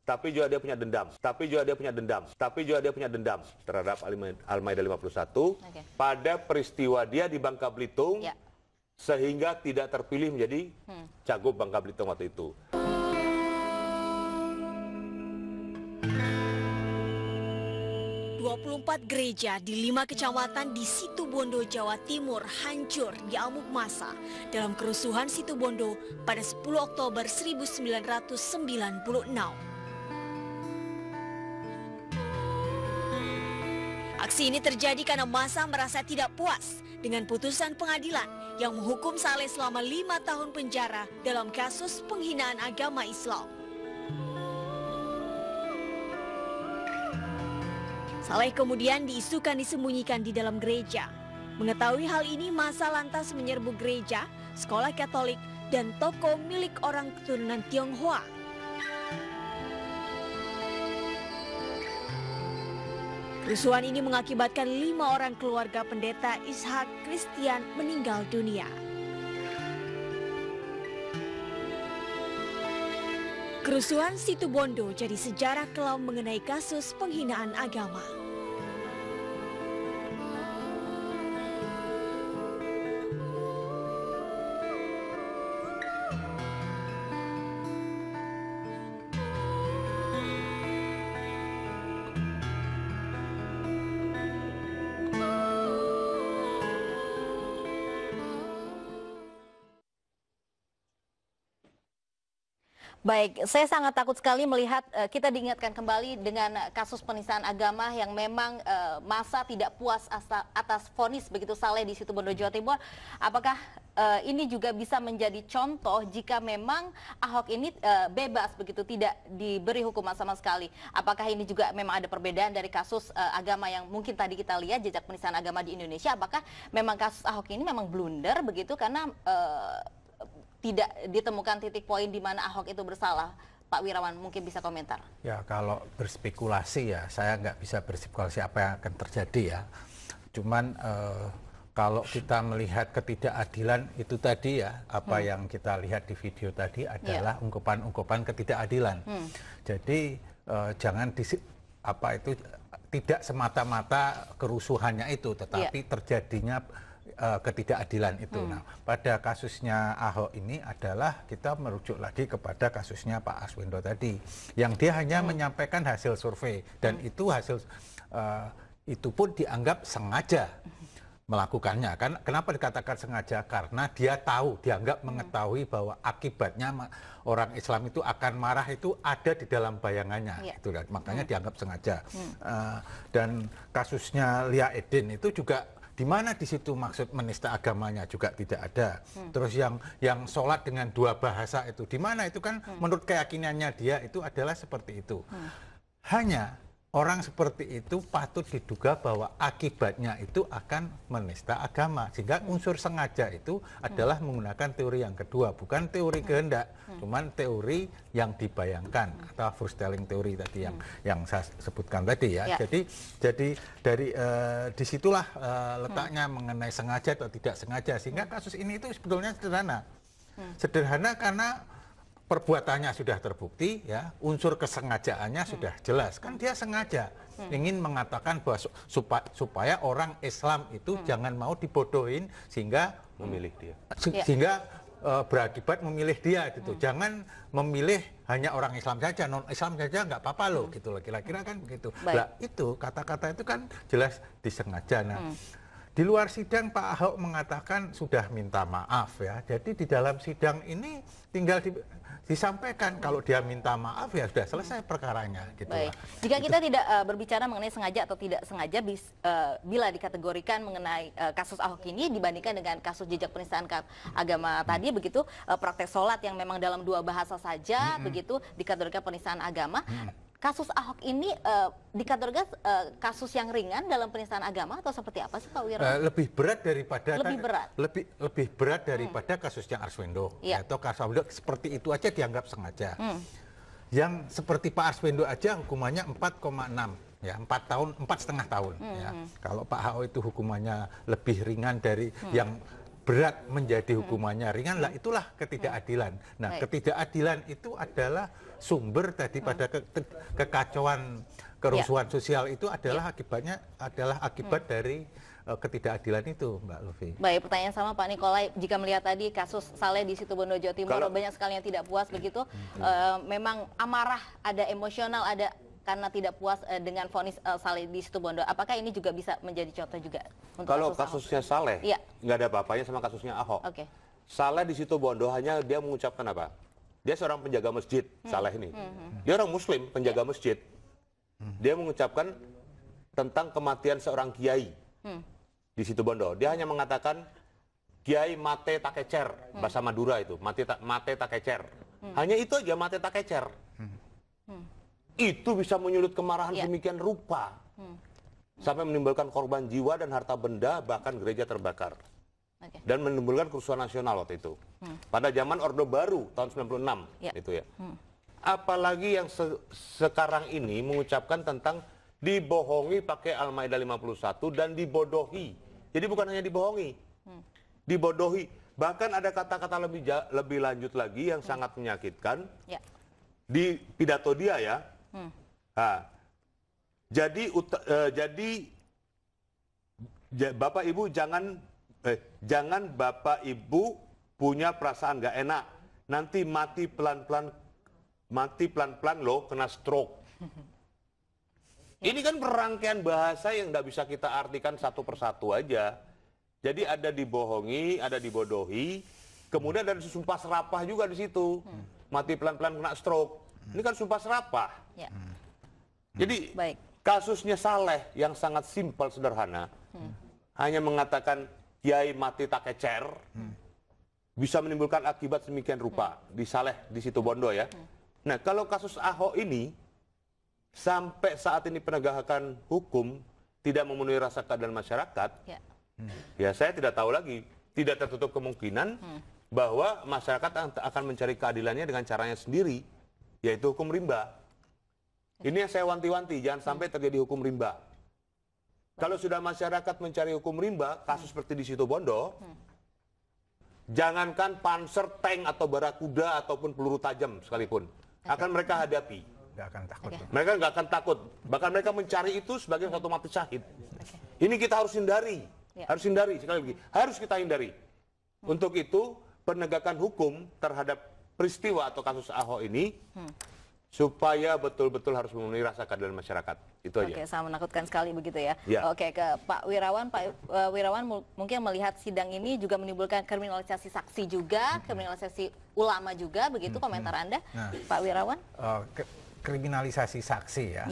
tapi juga dia punya dendam, terhadap Al-Maidah 51 pada peristiwa dia di Bangka Belitung, sehingga tidak terpilih menjadi cagup Bangka Belitung waktu itu. Empat gereja di 5 kecamatan di Situbondo, Jawa Timur hancur di amuk massa dalam kerusuhan Situbondo pada 10 Oktober 1996. Aksi ini terjadi karena massa merasa tidak puas dengan putusan pengadilan yang menghukum Saleh selama 5 tahun penjara dalam kasus penghinaan agama Islam. Saleh kemudian diisukan disembunyikan di dalam gereja. Mengetahui hal ini, massa lantas menyerbu gereja, sekolah Katolik, dan toko milik orang keturunan Tionghoa. Kerusuhan ini mengakibatkan 5 orang keluarga pendeta Ishak Christian meninggal dunia. Kerusuhan Situbondo jadi sejarah kelam mengenai kasus penghinaan agama. Baik, saya sangat takut sekali melihat kita diingatkan kembali dengan kasus penistaan agama yang memang massa tidak puas atas vonis begitu Saleh di Situbondo, Jawa Timur. Apakah ini juga bisa menjadi contoh jika memang Ahok ini bebas begitu, tidak diberi hukuman sama sekali? Apakah ini juga memang ada perbedaan dari kasus agama yang mungkin tadi kita lihat jejak penistaan agama di Indonesia? Apakah memang kasus Ahok ini memang blunder begitu karena tidak ditemukan titik poin di mana Ahok itu bersalah? Pak Wirawan mungkin bisa komentar. Ya, kalau berspekulasi ya, saya nggak bisa berspekulasi apa yang akan terjadi ya. Cuman kalau kita melihat ketidakadilan itu tadi ya, apa yang kita lihat di video tadi adalah ungkapan-ungkapan ketidakadilan. Jadi jangan tidak semata-mata kerusuhannya itu, tetapi terjadinya ketidakadilan itu. Nah, pada kasusnya Ahok ini adalah kita merujuk lagi kepada kasusnya Pak Arswendo tadi, yang dia hanya menyampaikan hasil survei dan itu hasil itu pun dianggap sengaja melakukannya. Kan kenapa dikatakan sengaja? Karena dia tahu, dianggap mengetahui bahwa akibatnya orang Islam itu akan marah itu ada di dalam bayangannya. Itu makanya dianggap sengaja. Dan kasusnya Lia Edin itu juga di mana di situ maksud menista agamanya juga tidak ada. Terus yang sholat dengan 2 bahasa itu di mana itu kan menurut keyakinannya dia itu adalah seperti itu. Hanya orang seperti itu patut diduga bahwa akibatnya itu akan menista agama. Sehingga unsur sengaja itu adalah menggunakan teori yang kedua, bukan teori kehendak, cuman teori yang dibayangkan atau foretelling teori tadi yang saya sebutkan tadi ya. Jadi dari disitulah letaknya mengenai sengaja atau tidak sengaja. Sehingga kasus ini itu sebetulnya sederhana. Sederhana karena perbuatannya sudah terbukti, ya, unsur kesengajaannya sudah jelas. Kan dia sengaja ingin mengatakan bahwa supaya orang Islam itu jangan mau dibodohin sehingga memilih dia. Sehingga berakibat memilih dia gitu. Jangan memilih hanya orang Islam saja, non Islam saja nggak apa-apa loh gitu. Kira-kira kan begitu. Nah, itu kata-kata itu kan jelas disengaja. Nah, di luar sidang Pak Ahok mengatakan sudah minta maaf ya. Jadi di dalam sidang ini tinggal disampaikan kalau dia minta maaf ya sudah selesai perkaranya gitu. Baik. Jika kita tidak berbicara mengenai sengaja atau tidak sengaja, bila dikategorikan mengenai kasus Ahok ini dibandingkan dengan kasus jejak penistaan agama tadi begitu, praktek sholat yang memang dalam 2 bahasa saja begitu dikategorikan penistaan agama. Kasus Ahok ini dikategorikan kasus yang ringan dalam penistaan agama atau seperti apa sih Pak Wirawan? Lebih berat daripada lebih berat daripada kasusnya Arswendo. Atau kasus Arswendo seperti itu aja dianggap sengaja. Yang seperti Pak Arswendo aja hukumannya 4,6 ya, 4,5 tahun ya. Kalau Pak Ahok itu hukumannya lebih ringan dari yang berat menjadi hukumannya ringan, lah itulah ketidakadilan. Nah, ketidakadilan itu adalah sumber tadi pada kekacauan, kerusuhan sosial itu adalah akibatnya adalah akibat dari ketidakadilan itu, Mbak Lufi. Baik, pertanyaan sama Pak Nikolai, jika melihat tadi kasus Saleh di Situbondo, Jawa Timur, banyak sekali yang tidak puas begitu, memang amarah, ada emosional, ada karena tidak puas dengan vonis Saleh di Situbondo. Apakah ini juga bisa menjadi contoh juga untuk kalau kasusnya Saleh, nggak ada apa-apanya sama kasusnya Ahok. Saleh di Situbondo hanya dia mengucapkan apa? Dia seorang penjaga masjid, Saleh ini. Dia orang Muslim, penjaga masjid. Dia mengucapkan tentang kematian seorang kiai di Situbondo. Dia hanya mengatakan kiai mate takecer, bahasa Madura itu, mate takecer. Hanya itu aja, mate takecer. Itu bisa menyulut kemarahan sedemikian rupa. Sampai menimbulkan korban jiwa dan harta benda, bahkan gereja terbakar. Dan menimbulkan kerusuhan nasional waktu itu. Pada zaman Orde Baru, tahun 96. Itu ya. Apalagi yang sekarang ini mengucapkan tentang dibohongi pakai Al-Maidah 51 dan dibodohi. Jadi bukan hanya dibohongi, dibodohi. Bahkan ada kata-kata lebih lanjut lagi yang sangat menyakitkan. Di pidato dia ya. Jadi Bapak Ibu jangan Bapak Ibu punya perasaan nggak enak. Nanti mati pelan-pelan loh, kena stroke. Ini kan perangkaian bahasa yang nggak bisa kita artikan satu persatu aja. Jadi ada dibohongi, ada dibodohi, kemudian ada sumpah serapah juga di situ. Mati pelan-pelan kena stroke. Ini kan sumpah serapah. Jadi kasusnya Saleh yang sangat simpel sederhana, hanya mengatakan kiai mati takecer, bisa menimbulkan akibat sedemikian rupa di Saleh di Situbondo ya. Nah kalau kasus Ahok ini sampai saat ini penegakan hukum tidak memenuhi rasa keadilan masyarakat, ya saya tidak tahu lagi. Tidak tertutup kemungkinan bahwa masyarakat akan mencari keadilannya dengan caranya sendiri, yaitu hukum rimba. Ini yang saya wanti-wanti, jangan sampai terjadi hukum rimba. Kalau sudah masyarakat mencari hukum rimba, kasus seperti di Situbondo, jangankan panser, tank atau barakuda ataupun peluru tajam sekalipun, akan mereka hadapi. Nggak akan takut. Mereka nggak akan takut. Bahkan mereka mencari itu sebagai satu mati syahid. Ini kita harus hindari. Harus hindari, sekali lagi. Harus kita hindari. Untuk itu, penegakan hukum terhadap peristiwa atau kasus Ahok ini, supaya betul-betul harus memenuhi rasa keadilan masyarakat. Itu aja. Oke, sangat menakutkan sekali begitu ya. Oke, ke Pak Wirawan. Pak Wirawan mungkin melihat sidang ini juga menimbulkan kriminalisasi saksi juga, kriminalisasi ulama juga, begitu komentar Anda, Pak Wirawan? Kriminalisasi saksi ya.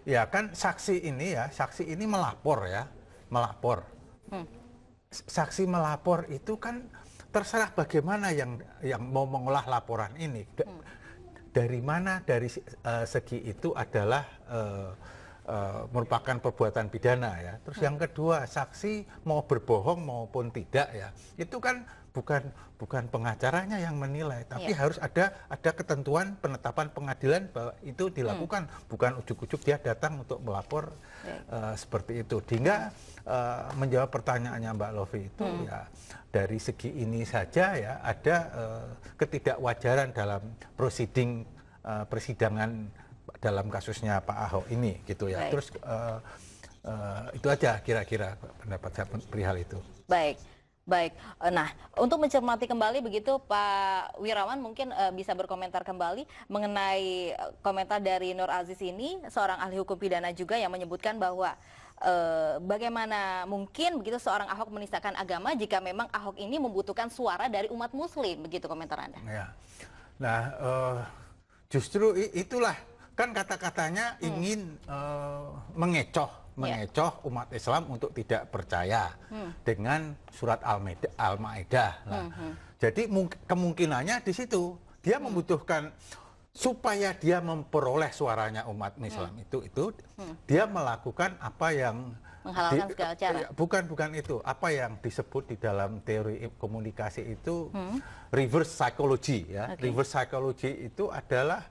Ya kan saksi ini melapor ya, melapor. Saksi melapor itu kan terserah bagaimana yang mau mengolah laporan ini. Dari mana dari segi itu adalah merupakan perbuatan pidana ya. Terus yang kedua, saksi mau berbohong maupun tidak ya, itu kan bukan pengacaranya yang menilai, tapi harus ada ketentuan penetapan pengadilan bahwa itu dilakukan, bukan ujuk-ujuk dia datang untuk melapor seperti itu. Hingga menjawab pertanyaannya Mbak Lofi itu ya dari segi ini saja ya ada ketidakwajaran dalam persidangan dalam kasusnya Pak Ahok ini gitu ya. Terus itu aja kira-kira pendapat saya perihal itu. Baik. Nah, untuk mencermati kembali begitu Pak Wirawan mungkin bisa berkomentar kembali mengenai komentar dari Nur Aziz ini, seorang ahli hukum pidana juga yang menyebutkan bahwa bagaimana mungkin begitu seorang Ahok menistakan agama jika memang Ahok ini membutuhkan suara dari umat Muslim, begitu komentar Anda. Ya. Nah, justru itulah kan kata-katanya ingin mengecoh umat Islam untuk tidak percaya dengan surat Al-Maidah. Jadi kemungkinannya di situ dia membutuhkan supaya dia memperoleh suaranya umat Islam itu dia melakukan apa yang menghalalkan segala cara. Bukan itu. Apa yang disebut di dalam teori komunikasi itu reverse psychology ya. Reverse psychology itu adalah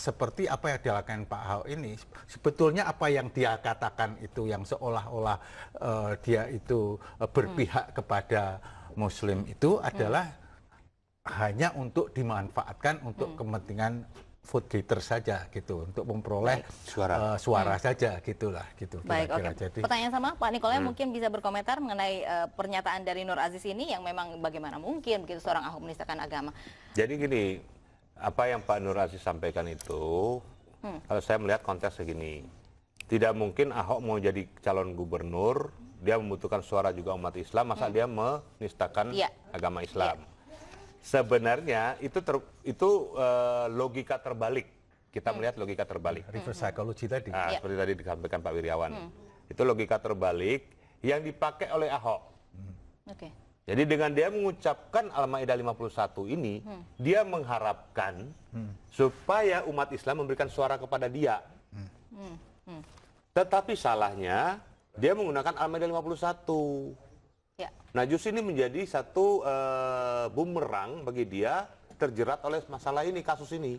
seperti apa yang dilakukan Pak Ahok ini, sebetulnya apa yang dia katakan itu yang seolah-olah dia itu berpihak kepada Muslim itu adalah hanya untuk dimanfaatkan untuk kepentingan vote getter saja gitu, untuk memperoleh suara saja gitulah gitu. Baik, oke. Jadi, pertanyaan sama Pak Nikolai mungkin bisa berkomentar mengenai pernyataan dari Nur Aziz ini yang memang bagaimana mungkin begitu seorang Ahok menistakan agama. Jadi gini, apa yang Pak Nur Aziz sampaikan itu, kalau saya melihat konteks segini, tidak mungkin Ahok mau jadi calon gubernur, dia membutuhkan suara juga umat Islam, masa dia menistakan agama Islam. Sebenarnya itu logika terbalik. Kita melihat logika terbalik. Reverse psychology tadi. Seperti tadi disampaikan Pak Wiryawan. Itu logika terbalik yang dipakai oleh Ahok. Jadi dengan dia mengucapkan Al-Maidah 51 ini, dia mengharapkan supaya umat Islam memberikan suara kepada dia. Tetapi salahnya, dia menggunakan Al-Maidah 51. Nah justru ini menjadi satu bumerang bagi dia terjerat oleh masalah ini, kasus ini.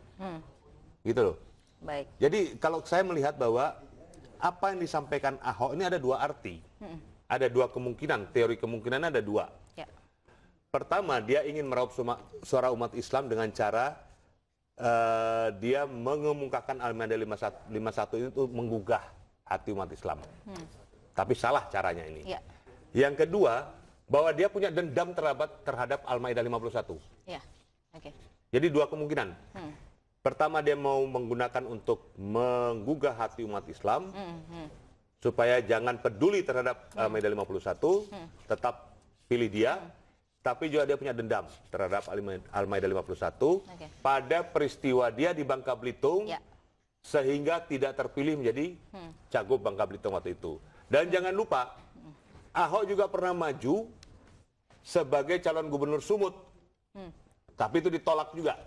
Gitu loh. Baik. Jadi kalau saya melihat bahwa apa yang disampaikan Ahok ini ada dua arti. Ada dua kemungkinan, teori kemungkinannya ada dua. Pertama, dia ingin meraup suara umat Islam dengan cara dia mengemukakan Al-Maidah 51 itu menggugah hati umat Islam. Tapi salah caranya ini. Yang kedua, bahwa dia punya dendam terhadap Al-Maidah 51. Jadi dua kemungkinan. Pertama, dia mau menggunakan untuk menggugah hati umat Islam supaya jangan peduli terhadap Al-Maidah 51, tetap pilih dia. Tapi juga dia punya dendam terhadap Al-Maidah 51 pada peristiwa dia di Bangka Belitung sehingga tidak terpilih menjadi cagup Bangka Belitung waktu itu. Dan jangan lupa, Ahok juga pernah maju sebagai calon gubernur Sumut. Tapi itu ditolak juga.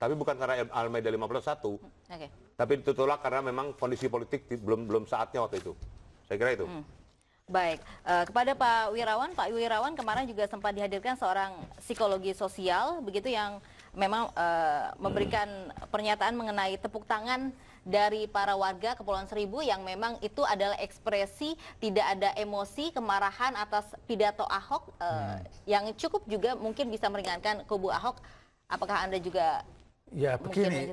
Tapi bukan karena Al-Maidah 51. Tapi ditolak karena memang kondisi politik belum saatnya waktu itu. Saya kira itu. Baik, kepada Pak Wirawan kemarin juga sempat dihadirkan seorang psikologi sosial begitu yang memang memberikan pernyataan mengenai tepuk tangan dari para warga Kepulauan Seribu yang memang itu adalah ekspresi tidak ada emosi, kemarahan atas pidato Ahok yang cukup juga mungkin bisa meringankan kubu Ahok. Apakah Anda juga ya begini,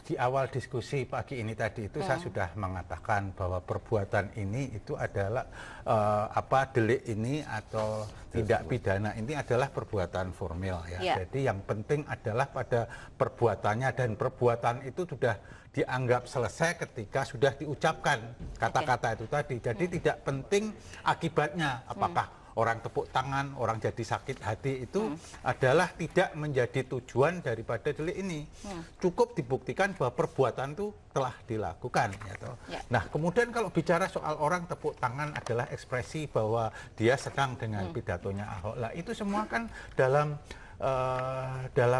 di awal diskusi pagi ini tadi itu saya sudah mengatakan bahwa perbuatan ini itu adalah delik ini atau tindak pidana ini adalah perbuatan formil ya. Jadi yang penting adalah pada perbuatannya, dan perbuatan itu sudah dianggap selesai ketika sudah diucapkan kata-kata itu tadi. Jadi tidak penting akibatnya, apakah orang tepuk tangan, orang jadi sakit hati, itu adalah tidak menjadi tujuan daripada delik ini. Cukup dibuktikan bahwa perbuatan itu telah dilakukan. Gitu. Nah, kemudian kalau bicara soal orang tepuk tangan adalah ekspresi bahwa dia senang dengan pidatonya Ahok. Lah itu semua kan dalam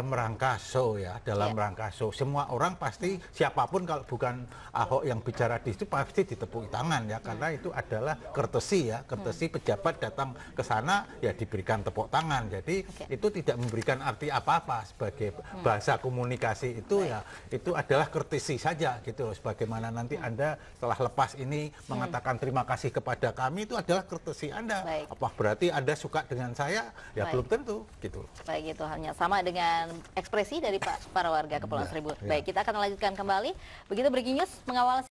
rangka show ya, rangka show. Semua orang pasti, siapapun kalau bukan Ahok yang bicara di situ pasti ditepuk tangan ya, karena itu adalah courtesy ya, courtesy pejabat datang ke sana ya diberikan tepuk tangan. Jadi itu tidak memberikan arti apa-apa sebagai bahasa komunikasi itu ya, itu adalah courtesy saja gitu loh. Sebagaimana nanti Anda setelah lepas ini mengatakan terima kasih kepada kami, itu adalah courtesy Anda. Apa berarti Anda suka dengan saya? Ya belum tentu gitu. Baik, itu hanya sama dengan ekspresi dari para warga Kepulauan Seribu. Baik, kita akan lanjutkan kembali. Begitu Breaking News mengawal